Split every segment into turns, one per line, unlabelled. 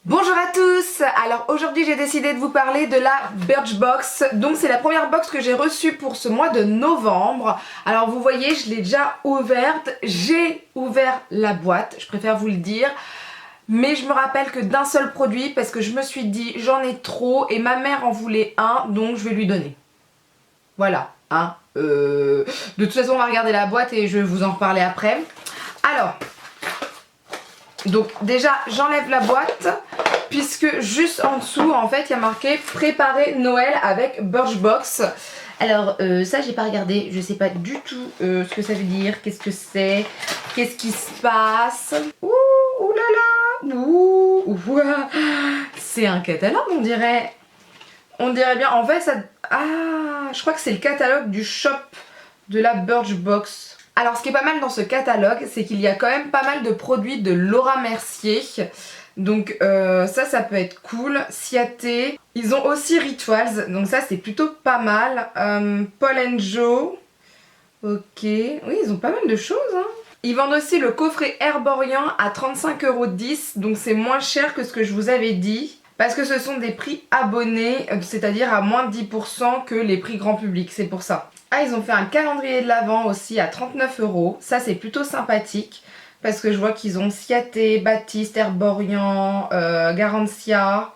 Bonjour à tous. Alors aujourd'hui j'ai décidé de vous parler de la Birchbox. Donc c'est la première box que j'ai reçue pour ce mois de novembre. Alors vous voyez, je l'ai déjà ouverte. J'ai ouvert la boîte, je préfère vous le dire. Mais je me rappelle que d'un seul produit parce que je me suis dit j'en ai trop et ma mère en voulait un, donc je vais lui donner. Voilà, hein. De toute façon on va regarder la boîte et je vais vous en reparler après. Alors, donc déjà j'enlève la boîte puisque juste en dessous en fait il y a marqué préparer Noël avec Birchbox. Alors ça j'ai pas regardé, je sais pas du tout ce que ça veut dire, qu'est-ce que c'est, qu'est-ce qui se passe. Ouh, ouh là là, ouh, ouah. C'est un catalogue on dirait. On dirait bien, en fait ça... Ah, je crois que c'est le catalogue du shop de la Birchbox. Alors ce qui est pas mal dans ce catalogue, c'est qu'il y a quand même pas mal de produits de Laura Mercier. Donc ça peut être cool. Ciaté. Ils ont aussi Rituals, donc ça c'est plutôt pas mal. Paul & Joe. Ok, oui ils ont pas mal de choses hein. Ils vendent aussi le coffret Herborian à 35,10 €, donc c'est moins cher que ce que je vous avais dit. Parce que ce sont des prix abonnés, c'est-à-dire à moins de 10% que les prix grand public, c'est pour ça. Ah, ils ont fait un calendrier de l'Avent aussi à 39 €. Ça, c'est plutôt sympathique. Parce que je vois qu'ils ont Ciaté, Baptiste, Herborian, Garantia,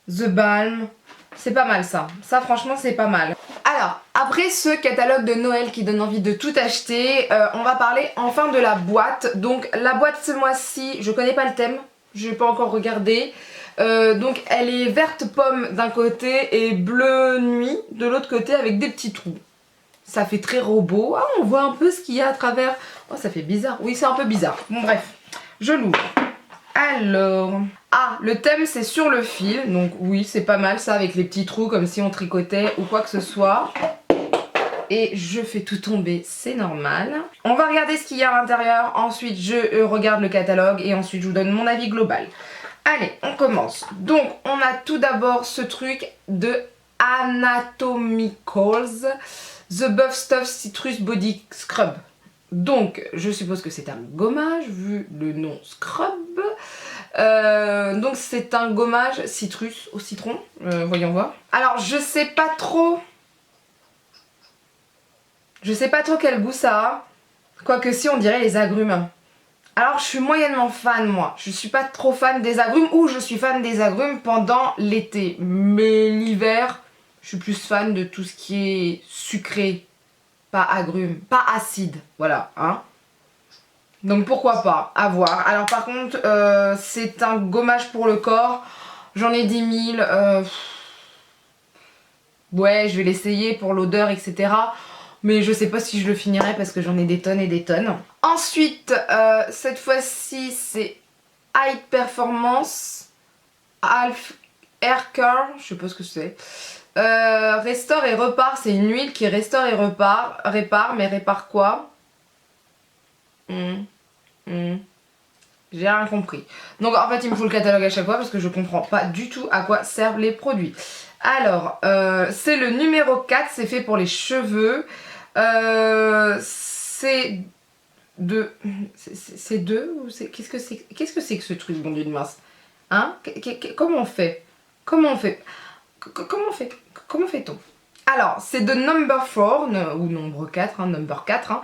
The Balm. C'est pas mal ça. Ça, franchement, c'est pas mal. Alors, après ce catalogue de Noël qui donne envie de tout acheter, on va parler enfin de la boîte. Donc, la boîte ce mois-ci, je connais pas le thème. Je n'ai pas encore regardé. Donc elle est verte pomme d'un côté et bleu nuit de l'autre côté avec des petits trous. Ça fait très robot. Ah, on voit un peu ce qu'il y a à travers. Oh, ça fait bizarre. Oui, c'est un peu bizarre. Bon, bref, je l'ouvre. Alors... Ah, le thème c'est sur le fil. Donc oui, c'est pas mal ça avec les petits trous comme si on tricotait ou quoi que ce soit. Et je fais tout tomber, c'est normal. On va regarder ce qu'il y a à l'intérieur. Ensuite, je regarde le catalogue et ensuite je vous donne mon avis global. Allez, on commence. Donc, on a tout d'abord ce truc de Anatomicals, The Buff Stuff Citrus Body Scrub. Donc, je suppose que c'est un gommage, vu le nom Scrub. Donc, c'est un gommage citrus au citron. Voyons voir. Alors, je sais pas trop... Je sais pas trop quel goût ça a. Quoique si, on dirait les agrumes. Alors je suis moyennement fan moi, je suis pas trop fan des agrumes ou je suis fan des agrumes pendant l'été. Mais l'hiver, je suis plus fan de tout ce qui est sucré, pas agrumes, pas acide, voilà, hein. Donc pourquoi pas, à voir. Alors par contre, c'est un gommage pour le corps, j'en ai 10 000, ouais je vais l'essayer pour l'odeur etc. Mais je sais pas si je le finirai parce que j'en ai des tonnes et des tonnes. Ensuite, cette fois-ci, c'est High Performance Half Air Care, je sais pas ce que c'est. Restaure et repart, c'est une huile qui restaure et répare, mais répare quoi? J'ai rien compris. Donc en fait, il me faut le catalogue à chaque fois parce que je comprends pas du tout à quoi servent les produits. Alors, c'est le numéro 4, c'est fait pour les cheveux. C'est de... C'est deux ou c'est... Qu'est-ce que c'est que ce truc, bon Dieu de mince? Hein? Comment on fait? Comment on fait? Comment fait-on? Alors, c'est de Number 4, ou nombre 4, hein, Number 4. Hein.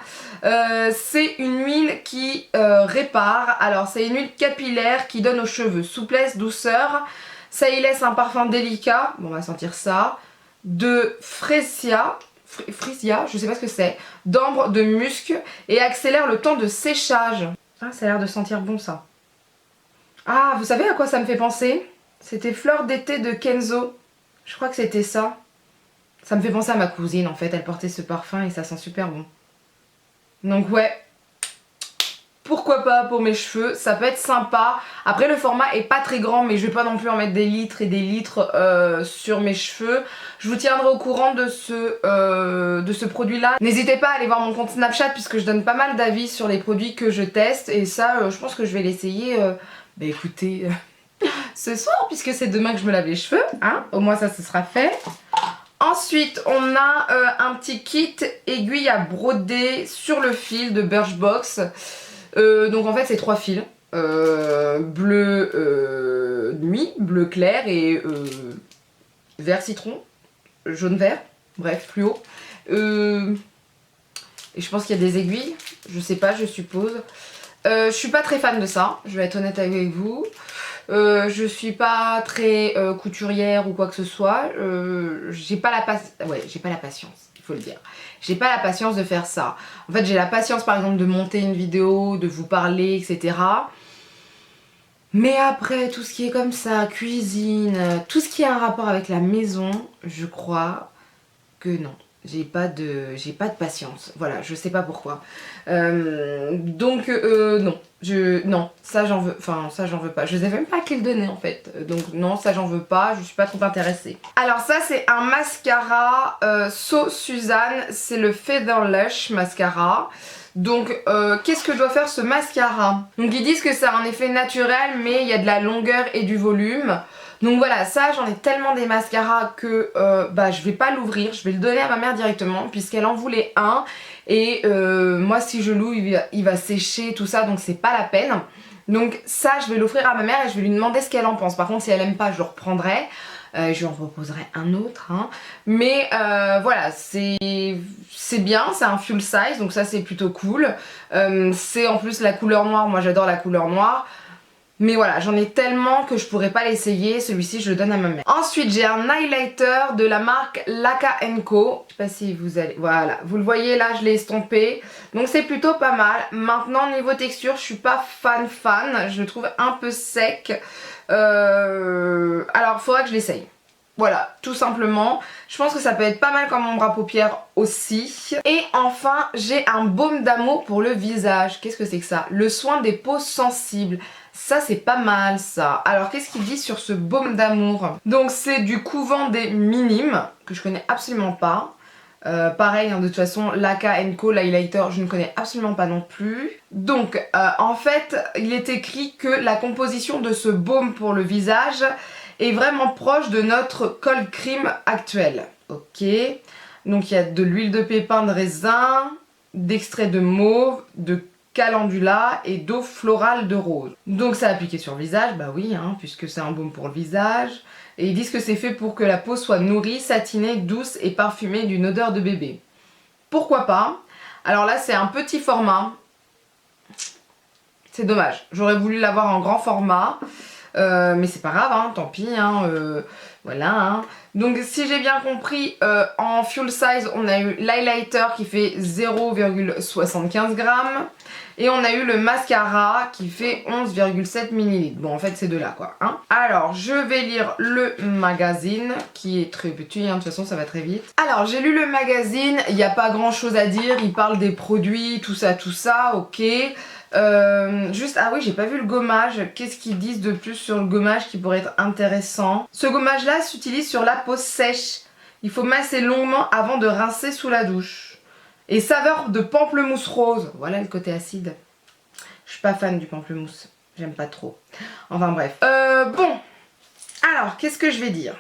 C'est une huile qui répare. Alors, c'est une huile capillaire qui donne aux cheveux souplesse, douceur. Ça y laisse un parfum délicat. Bon, on va sentir ça. De Frisia, je sais pas ce que c'est. D'ambre, de musc. Et accélère le temps de séchage. Ah, ça a l'air de sentir bon, ça. Ah, vous savez à quoi ça me fait penser? C'était Fleur d'été de Kenzo. Je crois que c'était ça. Ça me fait penser à ma cousine en fait, elle portait ce parfum et ça sent super bon. Donc ouais, pourquoi pas pour mes cheveux, ça peut être sympa. Après le format est pas très grand mais je vais pas non plus en mettre des litres et des litres sur mes cheveux. Je vous tiendrai au courant de ce produit là. N'hésitez pas à aller voir mon compte Snapchat puisque je donne pas mal d'avis sur les produits que je teste. Et ça je pense que je vais l'essayer, bah écoutez, ce soir puisque c'est demain que je me lave les cheveux. Hein, au moins ça ce sera fait. Ensuite, on a un petit kit aiguille à broder sur le fil de Birchbox. Donc en fait, c'est 3 fils. Bleu nuit, bleu clair et vert citron, jaune vert, bref, fluo. Et je pense qu'il y a des aiguilles, je sais pas, je suppose. Je suis pas très fan de ça, je vais être honnête avec vous. Je suis pas très couturière ou quoi que ce soit. J'ai pas la patience, il faut le dire. J'ai pas la patience de faire ça. En fait, j'ai la patience par exemple de monter une vidéo, de vous parler, etc. Mais après, tout ce qui est comme ça, cuisine, tout ce qui a un rapport avec la maison, je crois que non. J'ai pas de patience. Voilà, je sais pas pourquoi. Donc, non. Non, ça j'en veux. Enfin, ça j'en veux pas. Je sais même pas à qui le donner en fait. Donc, non, ça j'en veux pas. Je suis pas trop intéressée. Alors, ça, c'est un mascara So Suzanne. C'est le Feather Lush mascara. Donc, qu'est-ce que doit faire ce mascara? Donc, ils disent que ça a un effet naturel, mais il y a de la longueur et du volume. Donc voilà, ça j'en ai tellement des mascaras que je vais pas l'ouvrir, je vais le donner à ma mère directement puisqu'elle en voulait un. Et moi si je l'ouvre il va sécher tout ça, donc c'est pas la peine. Donc ça je vais l'offrir à ma mère et je vais lui demander ce qu'elle en pense. Par contre si elle aime pas je le reprendrai, je lui en proposerai un autre. Hein. Mais voilà, c'est bien, c'est un full size donc ça c'est plutôt cool. C'est en plus la couleur noire, moi j'adore la couleur noire. Mais voilà, j'en ai tellement que je pourrais pas l'essayer. Celui-ci, je le donne à ma mère. Ensuite, j'ai un highlighter de la marque Laka Co. Je sais pas si vous allez... Voilà, vous le voyez là, je l'ai estompé. Donc c'est plutôt pas mal. Maintenant, niveau texture, je suis pas fan. Je le trouve un peu sec. Alors, faudra que je l'essaye. Voilà, tout simplement. Je pense que ça peut être pas mal comme ombre à paupières aussi. Et enfin, j'ai un baume d'amour pour le visage. Qu'est-ce que c'est que ça? Le soin des peaux sensibles. Ça c'est pas mal ça. Alors qu'est-ce qu'il dit sur ce baume d'amour? Donc c'est du couvent des Minimes, que je connais absolument pas. Pareil hein, de toute façon Laka Co, l'highlighter je ne connais absolument pas non plus. Donc en fait il est écrit que la composition de ce baume pour le visage est vraiment proche de notre cold cream actuel. Ok. Donc il y a de l'huile de pépin de raisin, d'extrait de mauve, de calendula et d'eau florale de rose. Donc c'est appliqué sur le visage, bah oui, hein, puisque c'est un baume pour le visage. Et ils disent que c'est fait pour que la peau soit nourrie, satinée, douce et parfumée d'une odeur de bébé. Pourquoi pas? Alors là c'est un petit format. C'est dommage, j'aurais voulu l'avoir en grand format. Mais c'est pas grave, hein, tant pis, hein, voilà. Hein. Donc si j'ai bien compris, en full size, on a eu l'highlighter qui fait 0,75 g et on a eu le mascara qui fait 11,7 ml. Bon, en fait, c'est de là, quoi. Hein. Alors, je vais lire le magazine qui est très petit, hein, de toute façon, ça va très vite. Alors, j'ai lu le magazine, il n'y a pas grand chose à dire, il parle des produits, tout ça, ok. Juste, ah oui, j'ai pas vu le gommage. Qu'est-ce qu'ils disent de plus sur le gommage qui pourrait être intéressant? Ce gommage là s'utilise sur la peau sèche. Il faut masser longuement avant de rincer sous la douche. Et saveur de pamplemousse rose. Voilà le côté acide. Je suis pas fan du pamplemousse. J'aime pas trop. Enfin bref. Bon. Alors, qu'est-ce que je vais dire?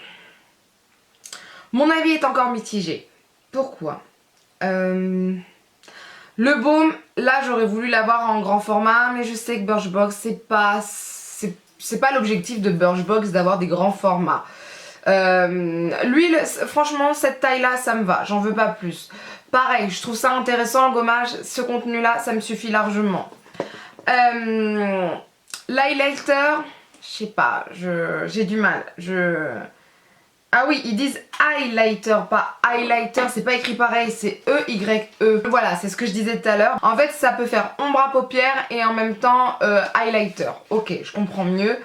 Mon avis est encore mitigé. Pourquoi? Le baume, là j'aurais voulu l'avoir en grand format, mais je sais que Birchbox c'est pas l'objectif de Birchbox d'avoir des grands formats. L'huile, franchement cette taille là ça me va, j'en veux pas plus. Pareil, je trouve ça intéressant le gommage, ce contenu là ça me suffit largement. L'highlighter, je sais pas, j'ai du mal, Ah oui, ils disent highlighter, pas highlighter, c'est pas écrit pareil, c'est E-Y-E. Voilà, c'est ce que je disais tout à l'heure. En fait, ça peut faire ombre à paupières et en même temps highlighter. Ok, je comprends mieux.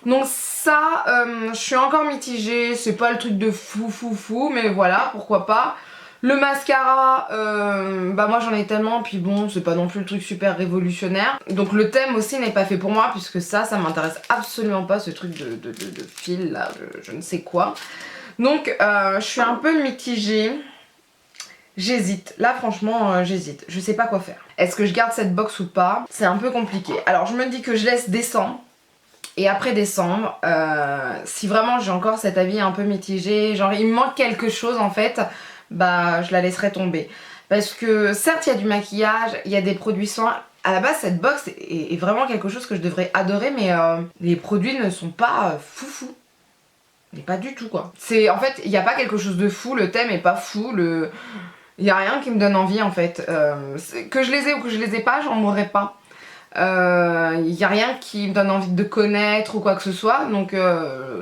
Donc ça, je suis encore mitigée, c'est pas le truc de fou, mais voilà, pourquoi pas. Le mascara, moi j'en ai tellement, puis bon, c'est pas non plus le truc super révolutionnaire. Donc le thème aussi n'est pas fait pour moi, puisque ça m'intéresse absolument pas, ce truc de fil là, je ne sais quoi. Donc je suis un peu mitigée. J'hésite, là franchement j'hésite, je sais pas quoi faire. Est-ce que je garde cette box ou pas? C'est un peu compliqué. Alors je me dis que je laisse décembre. Et après décembre, si vraiment j'ai encore cet avis un peu mitigé, genre il me manque quelque chose en fait, bah je la laisserai tomber. Parce que certes il y a du maquillage, il y a des produits soins. À la base cette box est vraiment quelque chose que je devrais adorer, mais les produits ne sont pas foufou. mais pas du tout quoi. C'est en fait, il n'y a pas quelque chose de fou, le thème est pas fou, il n'y a rien qui me donne envie en fait. Que je les ai ou que je les ai pas, j'en mourrai pas. Il n'y a rien qui me donne envie de connaître ou quoi que ce soit, donc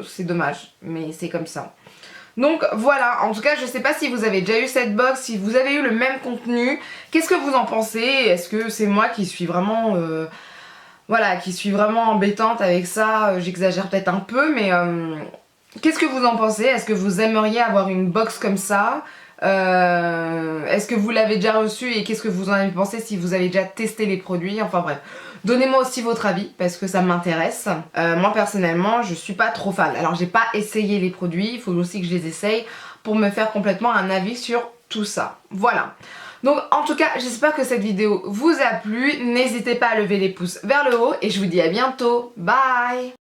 c'est dommage, mais c'est comme ça. Donc voilà, en tout cas je sais pas si vous avez déjà eu cette box, si vous avez eu le même contenu, qu'est-ce que vous en pensez? Est-ce que c'est moi qui suis vraiment voilà, qui suis vraiment embêtante avec ça? J'exagère peut-être un peu, mais qu'est-ce que vous en pensez? Est-ce que vous aimeriez avoir une box comme ça? Est-ce que vous l'avez déjà reçue et qu'est-ce que vous en avez pensé si vous avez déjà testé les produits? Enfin bref, donnez-moi aussi votre avis parce que ça m'intéresse. Moi personnellement, je suis pas trop fan. Alors j'ai pas essayé les produits, il faut aussi que je les essaye pour me faire complètement un avis sur tout ça. Voilà. Donc en tout cas, j'espère que cette vidéo vous a plu. N'hésitez pas à lever les pouces vers le haut et je vous dis à bientôt. Bye!